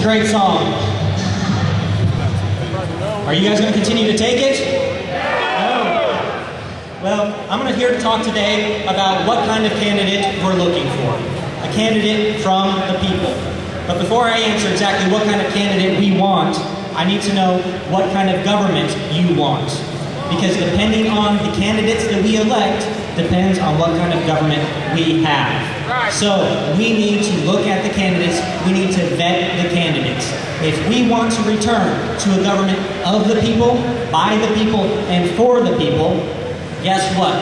great song. Are you guys going to continue to take it? No. Well, I'm here to talk today about what kind of candidate we're looking for. A candidate from the people. But before I answer exactly what kind of candidate we want, I need to know what kind of government you want. Because depending on the candidates that we elect, depends on what kind of government we have. So we need to look at the candidates, we need to vet the candidates. If we want to return to a government of the people, by the people, and for the people, guess what?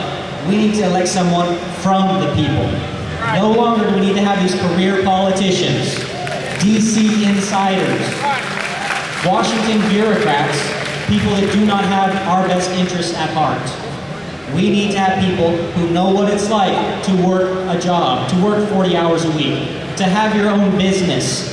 We need to elect someone from the people. No longer do we need to have these career politicians, DC insiders, Washington bureaucrats, people that do not have our best interests at heart. We need to have people who know what it's like to work a job, to work 40 hours a week, to have your own business.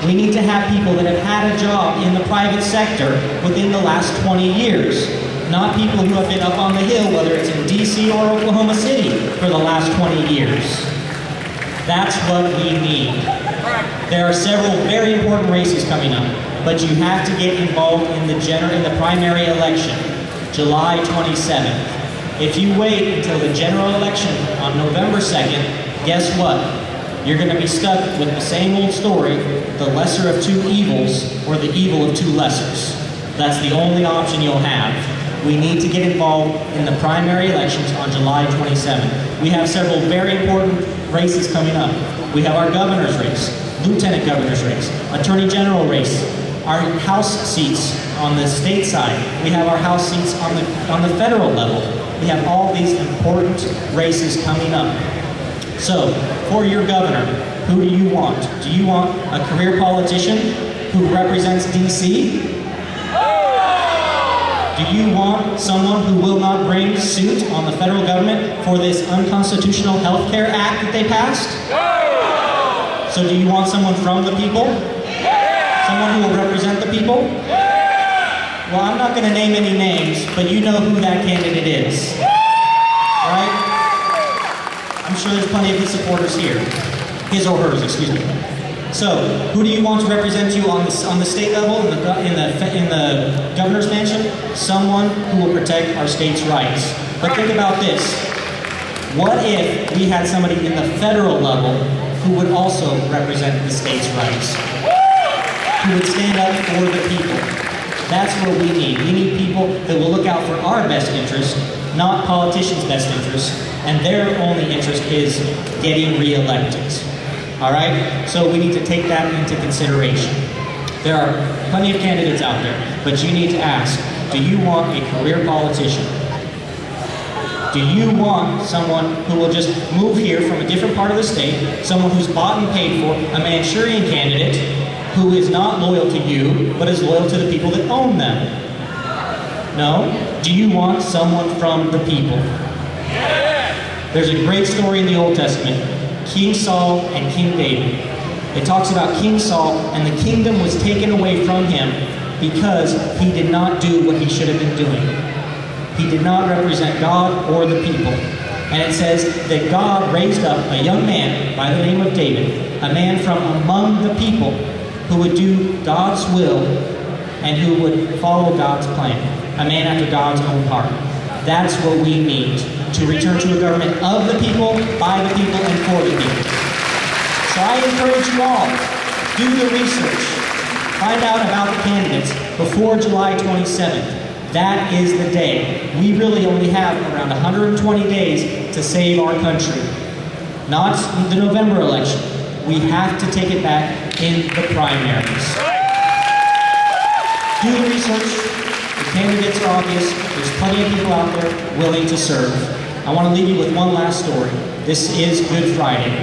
We need to have people that have had a job in the private sector within the last 20 years. Not people who have been up on the hill, whether it's in DC or Oklahoma City, for the last 20 years. That's what we need. There are several very important races coming up, but you have to get involved in the primary election, July 27th. If you wait until the general election on November 2nd, guess what? You're going to be stuck with the same old story, the lesser of two evils, or the evil of two lessers. That's the only option you'll have. We need to get involved in the primary elections on July 27th. We have several very important races coming up. We have our governor's race, lieutenant governor's race, attorney general race, our House seats on the state side. We have our House seats on the federal level. We have all these important races coming up. So, for your governor, who do you want? Do you want a career politician who represents DC? Do you want someone who will not bring suit on the federal government for this unconstitutional health care act that they passed? So do you want someone from the people? Someone who will represent the people? Well, I'm not going to name any names, but you know who that candidate is. Right? I'm sure there's plenty of his supporters here. His or hers, excuse me. So, who do you want to represent you on the state level, in the governor's mansion? Someone who will protect our state's rights. But think about this. What if we had somebody in the federal level who would also represent the state's rights? Who would stand up for the people? That's what we need. We need people that will look out for our best interest, not politicians' best interest, and their only interest is getting re-elected. All right? So we need to take that into consideration. There are plenty of candidates out there, but you need to ask, do you want a career politician? Do you want someone who will just move here from a different part of the state, someone who's bought and paid for, a Manchurian candidate, who is not loyal to you, but is loyal to the people that own them? No? Do you want someone from the people? There's a great story in the Old Testament, King Saul and King David. It talks about King Saul, and the kingdom was taken away from him because he did not do what he should have been doing. He did not represent God or the people. And it says that God raised up a young man by the name of David, a man from among the people, who would do God's will and who would follow God's plan. A man after God's own heart. That's what we need to return to a government of the people, by the people, and for the people. So I encourage you all, do the research. Find out about the candidates before July 27th. That is the day. We really only have around 120 days to save our country. Not the November election. We have to take it back in the primaries. Do the research. The candidates are obvious. There's plenty of people out there willing to serve. I want to leave you with one last story. This is Good Friday.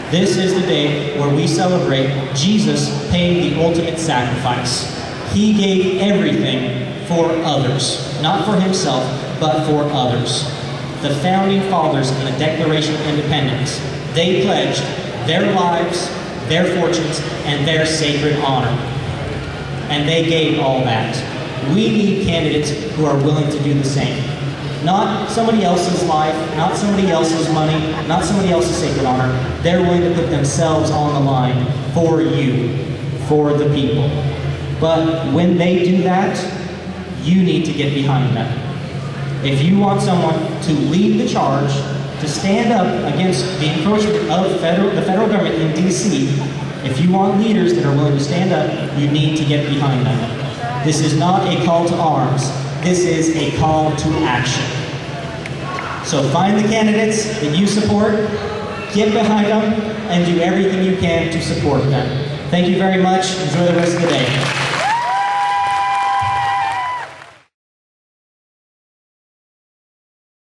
This is the day where we celebrate Jesus paying the ultimate sacrifice. He gave everything for others. Not for himself, but for others. The founding fathers in the Declaration of Independence, they pledged their lives, their fortunes, and their sacred honor. And they gave all that. We need candidates who are willing to do the same. Not somebody else's life, not somebody else's money, not somebody else's sacred honor. They're willing to put themselves on the line for you, for the people. But when they do that, you need to get behind them. If you want someone to lead the charge, to stand up against the encroachment of the federal government in D.C., if you want leaders that are willing to stand up, you need to get behind them. This is not a call to arms. This is a call to action. So find the candidates that you support, get behind them, and do everything you can to support them. Thank you very much. Enjoy the rest of the day.